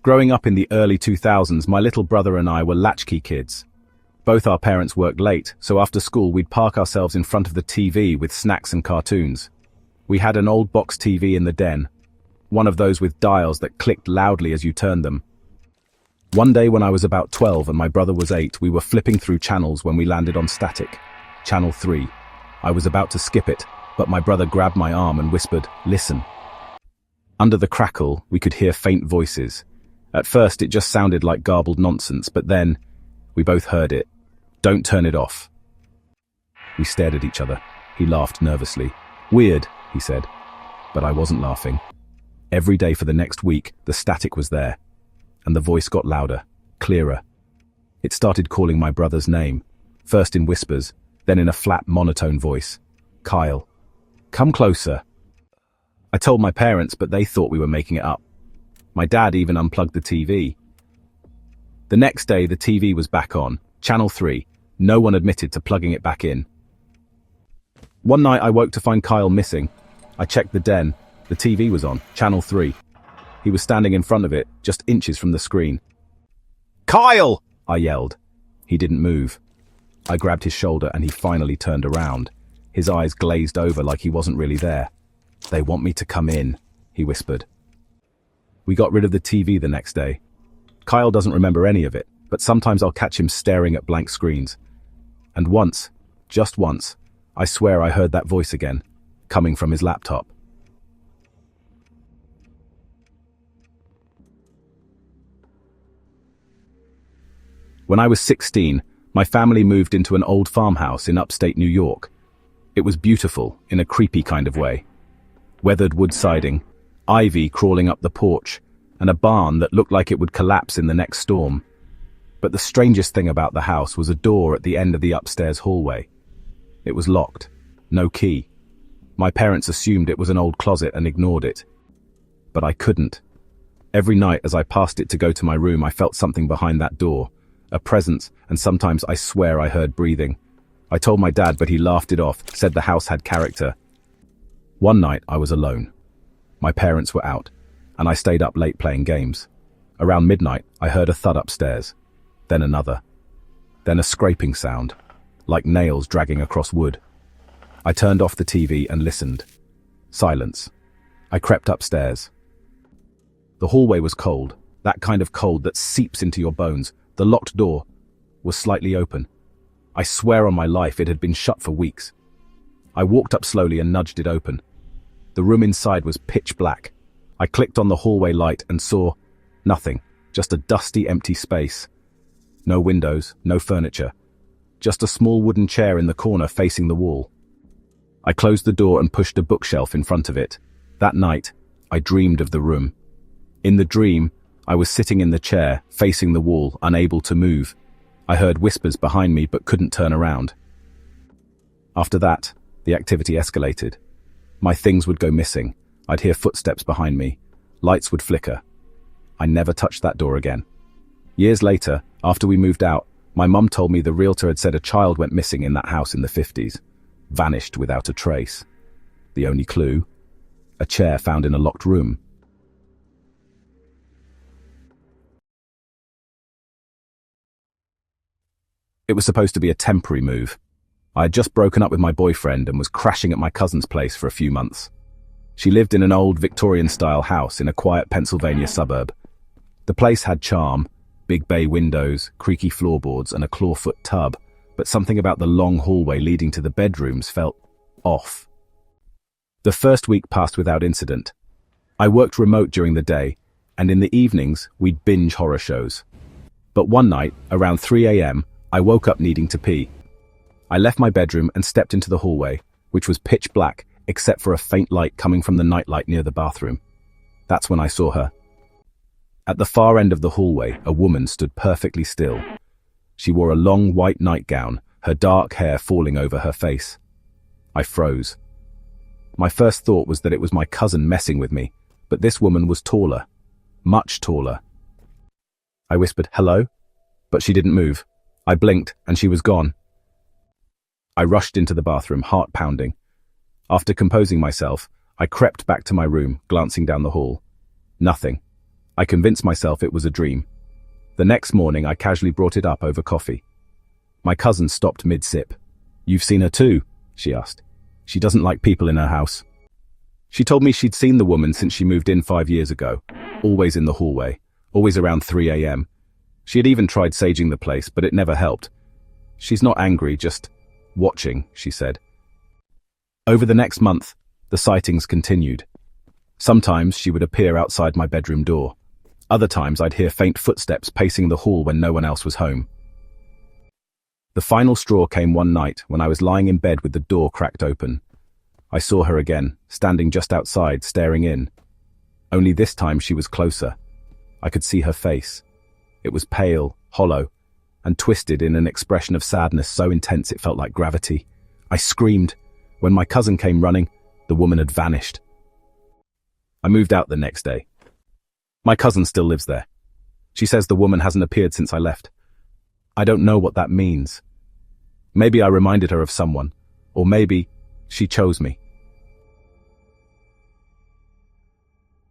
Growing up in the early 2000s, my little brother and I were latchkey kids. Both our parents worked late, so after school we'd park ourselves in front of the TV with snacks and cartoons. We had an old box TV in the den, one of those with dials that clicked loudly as you turned them. One day when I was about 12 and my brother was 8, we were flipping through channels when we landed on static. Channel 3. I was about to skip it, but my brother grabbed my arm and whispered, "Listen." Under the crackle, we could hear faint voices. At first it just sounded like garbled nonsense, but then we both heard it. "Don't turn it off." We stared at each other. He laughed nervously. "Weird," he said. But I wasn't laughing. Every day for the next week, the static was there. And the voice got louder, clearer. It started calling my brother's name, first in whispers, then in a flat, monotone voice. "Kyle. Come closer." I told my parents, but they thought we were making it up. My dad even unplugged the TV. The next day, the TV was back on, Channel 3. No one admitted to plugging it back in. One night, I woke to find Kyle missing. I checked the den. The TV was on, Channel 3. He was standing in front of it, just inches from the screen. "Kyle!" I yelled. He didn't move. I grabbed his shoulder and he finally turned around. His eyes glazed over like he wasn't really there. "They want me to come in," he whispered. We got rid of the TV the next day. Kyle doesn't remember any of it, but sometimes I'll catch him staring at blank screens. And once, just once, I swear I heard that voice again, coming from his laptop. When I was 16, my family moved into an old farmhouse in upstate New York. It was beautiful, in a creepy kind of way. Weathered wood siding, ivy crawling up the porch, and a barn that looked like it would collapse in the next storm. But the strangest thing about the house was a door at the end of the upstairs hallway. It was locked, no key. My parents assumed it was an old closet and ignored it. But I couldn't. Every night as I passed it to go to my room, I felt something behind that door. A presence, and sometimes I swear I heard breathing. I told my dad, but he laughed it off, said the house had character. One night I was alone. My parents were out, and I stayed up late playing games. Around midnight, I heard a thud upstairs, then another, then a scraping sound, like nails dragging across wood. I turned off the TV and listened. Silence. I crept upstairs. The hallway was cold, that kind of cold that seeps into your bones. The locked door was slightly open. I swear on my life it had been shut for weeks. I walked up slowly and nudged it open. The room inside was pitch black. I clicked on the hallway light and saw nothing, just a dusty, empty space. No windows, no furniture, just a small wooden chair in the corner facing the wall. I closed the door and pushed a bookshelf in front of it. That night, I dreamed of the room. In the dream, I was sitting in the chair, facing the wall, unable to move. I heard whispers behind me but couldn't turn around. After that, the activity escalated. My things would go missing. I'd hear footsteps behind me. Lights would flicker. I never touched that door again. Years later, after we moved out, my mum told me the realtor had said a child went missing in that house in the 50s. Vanished without a trace. The only clue? A chair found in a locked room. It was supposed to be a temporary move. I had just broken up with my boyfriend and was crashing at my cousin's place for a few months. She lived in an old Victorian-style house in a quiet Pennsylvania suburb. The place had charm, big bay windows, creaky floorboards, and a clawfoot tub, but something about the long hallway leading to the bedrooms felt off. The first week passed without incident. I worked remote during the day, and in the evenings, we'd binge horror shows. But one night, around 3 a.m., I woke up needing to pee. I left my bedroom and stepped into the hallway, which was pitch black except for a faint light coming from the nightlight near the bathroom. That's when I saw her. At the far end of the hallway, a woman stood perfectly still. She wore a long white nightgown, her dark hair falling over her face. I froze. My first thought was that it was my cousin messing with me, but this woman was taller. Much taller. I whispered, "Hello?" But she didn't move. I blinked, and she was gone. I rushed into the bathroom, heart pounding. After composing myself, I crept back to my room, glancing down the hall. Nothing. I convinced myself it was a dream. The next morning, I casually brought it up over coffee. My cousin stopped mid-sip. "You've seen her too?" she asked. "She doesn't like people in her house." She told me she'd seen the woman since she moved in 5 years ago, always in the hallway, always around 3 a.m. She had even tried saging the place, but it never helped. "She's not angry, just watching," she said. Over the next month, the sightings continued. Sometimes she would appear outside my bedroom door. Other times I'd hear faint footsteps pacing the hall when no one else was home. The final straw came one night when I was lying in bed with the door cracked open. I saw her again, standing just outside, staring in. Only this time she was closer. I could see her face. It was pale, hollow, and twisted in an expression of sadness so intense it felt like gravity. I screamed. When my cousin came running, the woman had vanished. I moved out the next day. My cousin still lives there. She says the woman hasn't appeared since I left. I don't know what that means. Maybe I reminded her of someone, or maybe she chose me.